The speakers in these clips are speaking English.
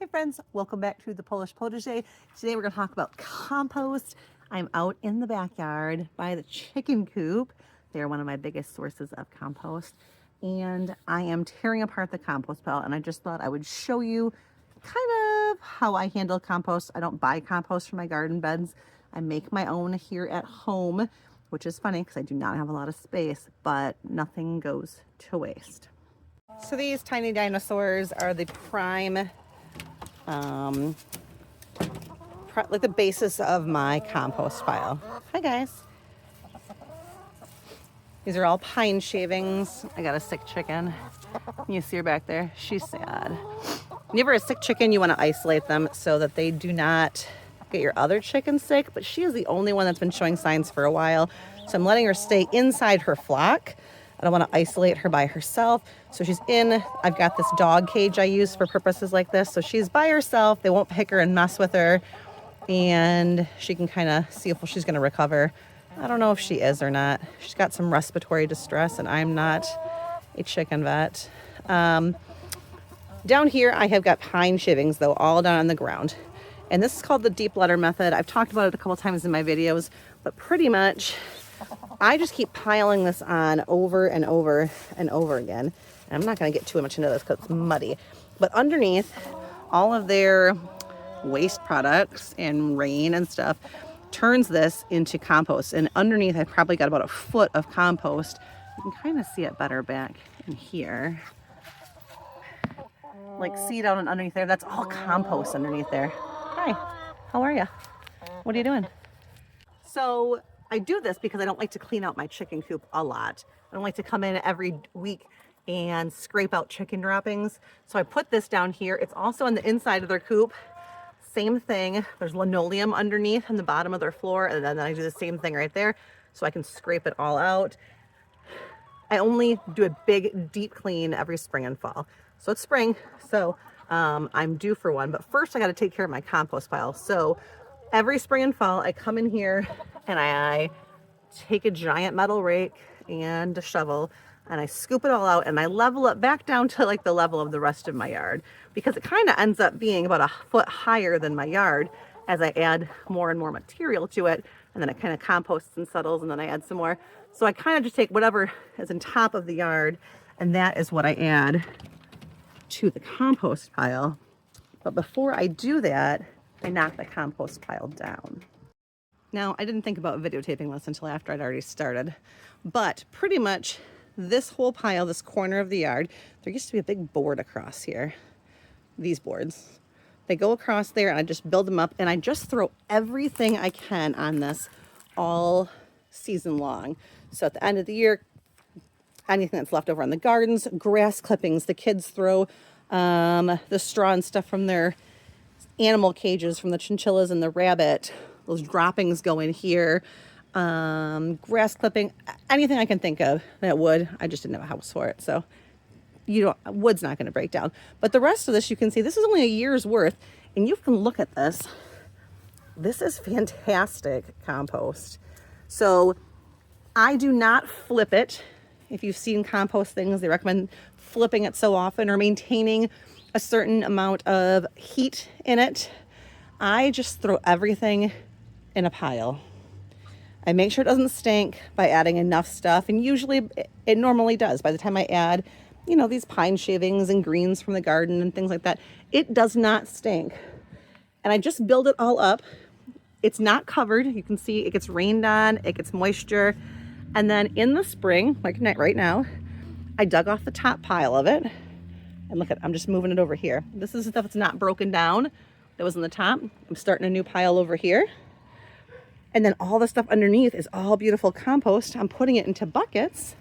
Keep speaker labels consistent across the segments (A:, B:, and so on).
A: friends, welcome back to the Polish Protege. Today we're going to talk about compost. I'm out in the backyard by the chicken coop. They're one of my biggest sources of compost. And I am tearing apart the compost pile, and I just thought I would show you kind of how I handle compost. I don't buy compost for my garden beds. I make my own here at home, which is funny because I do not have a lot of space, but nothing goes to waste. So these tiny dinosaurs are the prime, like the basis of my compost pile. Hi guys. These are all pine shavings. I got a sick chicken. You see her back there? She's sad. Whenever a sick chicken, you want to isolate them so that they do not get your other chicken sick, but she is the only one that's been showing signs for a while. So I'm letting her stay inside her flock. I don't want to isolate her by herself. So she's in, I've got this dog cage I use for purposes like this. So she's by herself. They won't pick her and mess with her. And she can kind of see if she's going to recover. I don't know if she is or not. She's got some respiratory distress, and I'm not a chicken vet. Down here, I have got pine shavings, though, all down on the ground. And this is called the deep letter method. I've talked about it a couple times in my videos, but pretty much I just keep piling this on over and over and over again. And I'm not going to get too much into this because it's muddy. But underneath all of their waste products and rain and stuff turns this into compost. And underneath I probably got about a foot of compost. You can kind of see it better back in here. Like see down and underneath there, that's all compost underneath there. Hi, how are you? What are you doing? So I do this because I don't like to clean out my chicken coop a lot. I don't like to come in every week and scrape out chicken droppings. So I put this down here. It's also on the inside of their coop. Same thing. There's linoleum underneath on the bottom of their floor. And then I do the same thing right there so I can scrape it all out. I only do a big deep clean every spring and fall. So it's spring, so I'm due for one. But first I got to take care of my compost pile. So every spring and fall, I come in here and I take a giant metal rake and a shovel and I scoop it all out and I level it back down to like the level of the rest of my yard, because it kind of ends up being about a foot higher than my yard as I add more and more material to it. And then it kind of composts and settles, and then I add some more. So I kind of just take whatever is on top of the yard, and that is what I add to the compost pile. But before I do that, I knock the compost pile down. Now, I didn't think about videotaping this until after I'd already started, but pretty much this whole pile, this corner of the yard, there used to be a big board across here. These boards. They go across there and I just build them up and I just throw everything I can on this all season long. So at the end of the year, anything that's left over in the gardens, grass clippings, the kids throw the straw and stuff from their animal cages, from the chinchillas and the rabbit, those droppings go in here, grass clipping, anything I can think of that would. I just didn't have a house for it, so wood's not going to break down. But the rest of this, you can see, this is only a year's worth, and you can look at this. This is fantastic compost. So I do not flip it. If you've seen compost things, they recommend flipping it so often or maintaining a certain amount of heat in it. I just throw everything in a pile. I make sure it doesn't stink by adding enough stuff, and usually it normally does. By the time I add, these pine shavings and greens from the garden and things like that, it does not stink. And I just build it all up. It's not covered. You can see it gets rained on, it gets moisture. And then in the spring, like right now, I dug off the top pile of it. And look I'm just moving it over here. This is stuff that's not broken down that was in the top. I'm starting a new pile over here. And then all the stuff underneath is all beautiful compost. I'm putting it into buckets.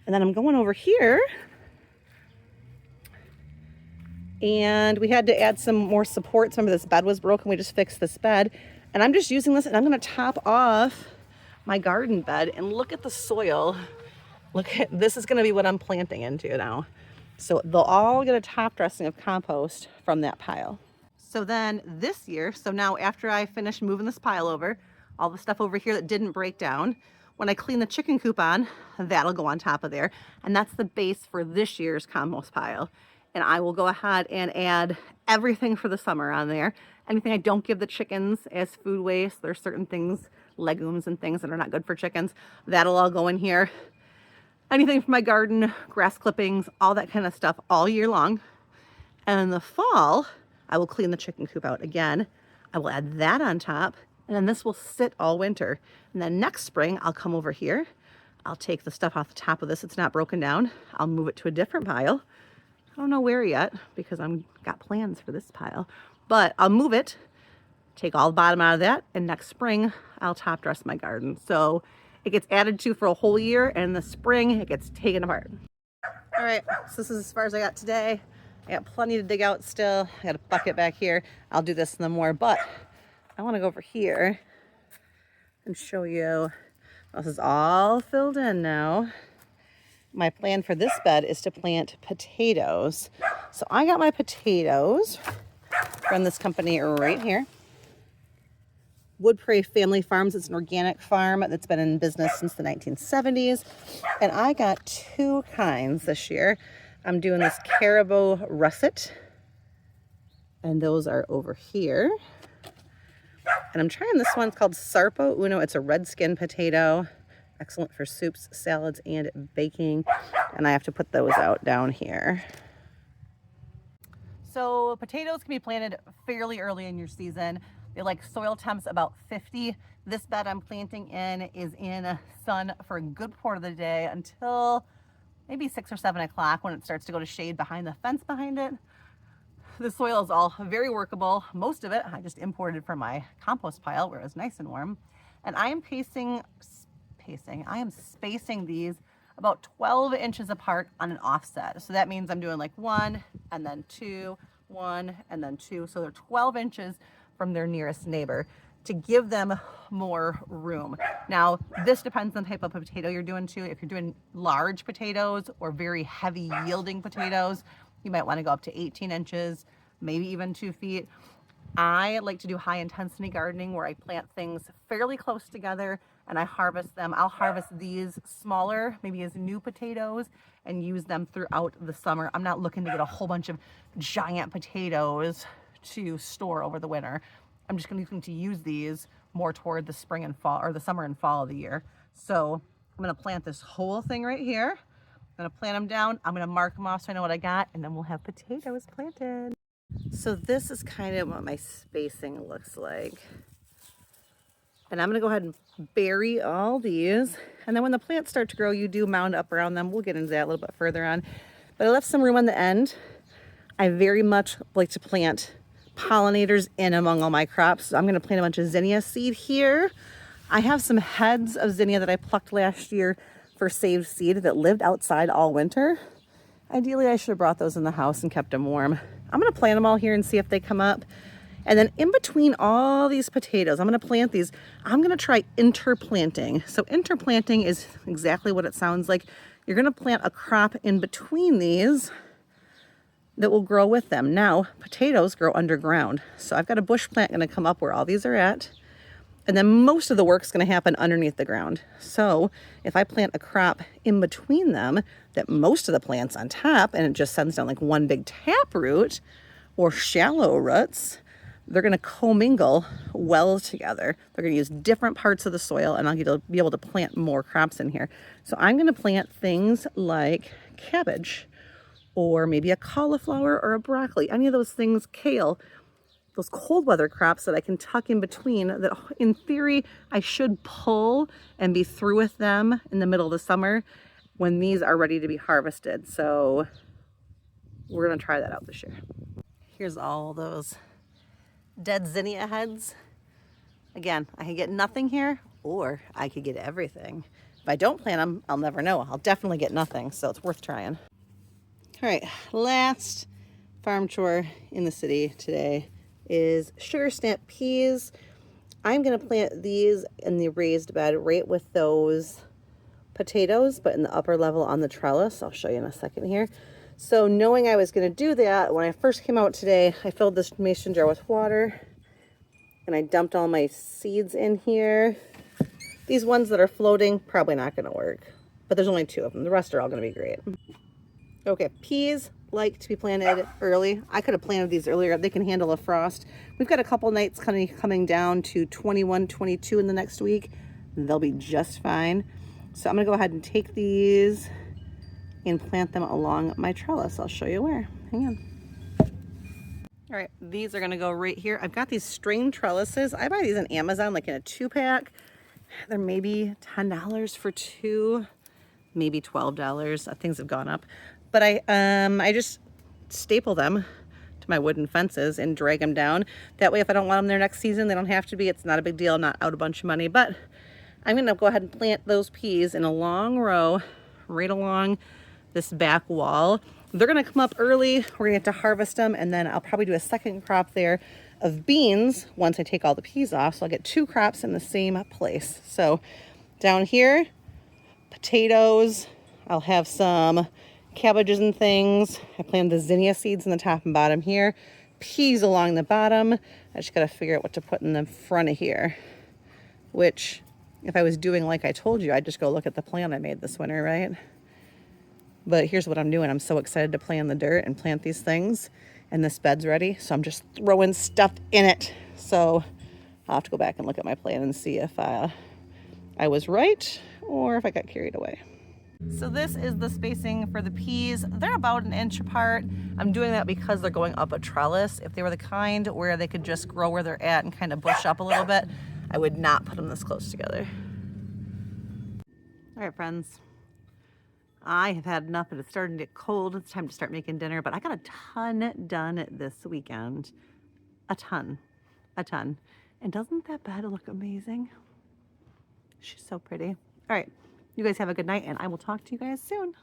A: And then I'm going over here. And we had to add some more supports. Remember, this bed was broken. We just fixed this bed. And I'm just using this, and I'm going to top off my garden bed. And look at the soil. This is going to be what I'm planting into now. So they'll all get a top dressing of compost from that pile. So then this year, so now after I finish moving this pile over, all the stuff over here that didn't break down, when I clean the chicken coop on, that'll go on top of there. And that's the base for this year's compost pile. and I will go ahead and add everything for the summer on there. Anything I don't give the chickens as food waste, there's certain things, legumes and things that are not good for chickens, that'll all go in here. Anything from my garden, grass clippings, all that kind of stuff all year long. And in the fall, I will clean the chicken coop out again. I will add that on top, and then this will sit all winter. And then next spring, I'll come over here. I'll take the stuff off the top of this. It's not broken down. I'll move it to a different pile. I don't know where yet because I've got plans for this pile, but I'll move it, take all the bottom out of that, and next spring, I'll top dress my garden. So it gets added to for a whole year, and in the spring, it gets taken apart. All right, so this is as far as I got today. I got plenty to dig out still. I got a bucket back here. I'll do this in the more, but I want to go over here and show you. This is all filled in now. My plan for this bed is to plant potatoes. So I got my potatoes from this company right here. Wood Prairie Family Farms. It's an organic farm that's been in business since the 1970s. And I got two kinds this year. I'm doing this Caribou Russet, and those are over here. And I'm trying this one. It's called Sarpo Uno. It's a red skin potato, excellent for soups, salads, and baking. And I have to put those out down here. So potatoes can be planted fairly early in your season. They like soil temps about 50. This bed I'm planting in is in sun for a good part of the day until maybe 6 or 7 o'clock when it starts to go to shade behind the fence behind it. The soil is all very workable. Most of it I just imported from my compost pile where it was nice and warm. And I am spacing these about 12 inches apart on an offset. So that means I'm doing like 1 and then 2, 1 and then 2. So they're 12 inches from their nearest neighbor to give them more room. Now, this depends on the type of potato you're doing too. If you're doing large potatoes or very heavy yielding potatoes, you might want to go up to 18 inches, maybe even 2 feet. I like to do high intensity gardening where I plant things fairly close together and I harvest them. I'll harvest these smaller, maybe as new potatoes, and use them throughout the summer. I'm not looking to get a whole bunch of giant potatoes to store over the winter. I'm just looking to use these more toward the spring and fall, or the summer and fall of the year. So I'm gonna plant this whole thing right here. I'm gonna plant them down. I'm gonna mark them off so I know what I got, and then we'll have potatoes planted. So this is kind of what my spacing looks like. And I'm gonna go ahead and bury all these. And then when the plants start to grow, you do mound up around them. We'll get into that a little bit further on. But I left some room on the end. I very much like to plant pollinators in among all my crops. So I'm gonna plant a bunch of zinnia seed here. I have some heads of zinnia that I plucked last year for saved seed that lived outside all winter. Ideally, I should have brought those in the house and kept them warm. I'm gonna plant them all here and see if they come up. And then in between all these potatoes, I'm gonna plant these. I'm gonna try interplanting. So interplanting is exactly what it sounds like. You're gonna plant a crop in between these that will grow with them. Now, potatoes grow underground. So I've got a bush plant gonna come up where all these are at. And then most of the work's gonna happen underneath the ground. So if I plant a crop in between them, that most of the plant's on top and it just sends down like one big taproot or shallow roots, they're gonna commingle well together. They're gonna use different parts of the soil and I'll be able to plant more crops in here. So I'm gonna plant things like cabbage or maybe a cauliflower or a broccoli, any of those things, kale, those cold weather crops that I can tuck in between that in theory I should pull and be through with them in the middle of the summer when these are ready to be harvested. So we're gonna try that out this year. Here's all those dead zinnia heads. Again, I could get nothing here or I could get everything. If I don't plant them, I'll never know. I'll definitely get nothing, so it's worth trying. All right, last farm chore in the city today is sugar snap peas. I'm gonna plant these in the raised bed right with those potatoes, but in the upper level on the trellis. I'll show you in a second here. So knowing I was gonna do that, when I first came out today, I filled this mason jar with water and I dumped all my seeds in here. These ones that are floating, probably not gonna work, but there's only 2 of them. The rest are all gonna be great. Okay, peas, like to be planted early. I could have planted these earlier. They can handle a frost. We've got a couple nights coming down to 21, 22 in the next week. They'll be just fine. So I'm gonna go ahead and take these and plant them along my trellis. I'll show you where. Hang on. All right, these are gonna go right here. I've got these string trellises. I buy these on Amazon, like in a 2-pack. They're maybe $10 for 2, maybe $12. Things have gone up. But I just staple them to my wooden fences and drag them down. That way, if I don't want them there next season, they don't have to be. It's not a big deal. I'm not out a bunch of money. But I'm gonna go ahead and plant those peas in a long row right along this back wall. They're gonna come up early. We're gonna get to harvest them, and then I'll probably do a second crop there of beans once I take all the peas off. So I'll get 2 crops in the same place. So down here, potatoes. I'll have some cabbages and things. I planted the zinnia seeds in the top and bottom here. Peas along the bottom. I just gotta figure out what to put in the front of here, which if I was doing like I told you, I'd just go look at the plan I made this winter, right? But here's what I'm doing. I'm so excited to play in the dirt and plant these things, and this bed's ready. So I'm just throwing stuff in it. So I'll have to go back and look at my plan and see if I was right or if I got carried away. So this is the spacing for the peas. They're about 1 inch apart. I'm doing that because they're going up a trellis. If they were the kind where they could just grow where they're at and kind of bush up a little bit, I would not put them this close together. All right, friends. I have had enough. It's starting to get cold. It's time to start making dinner, but I got a ton done this weekend. A ton. And doesn't that bed look amazing? She's so pretty. All right. You guys have a good night, and I will talk to you guys soon.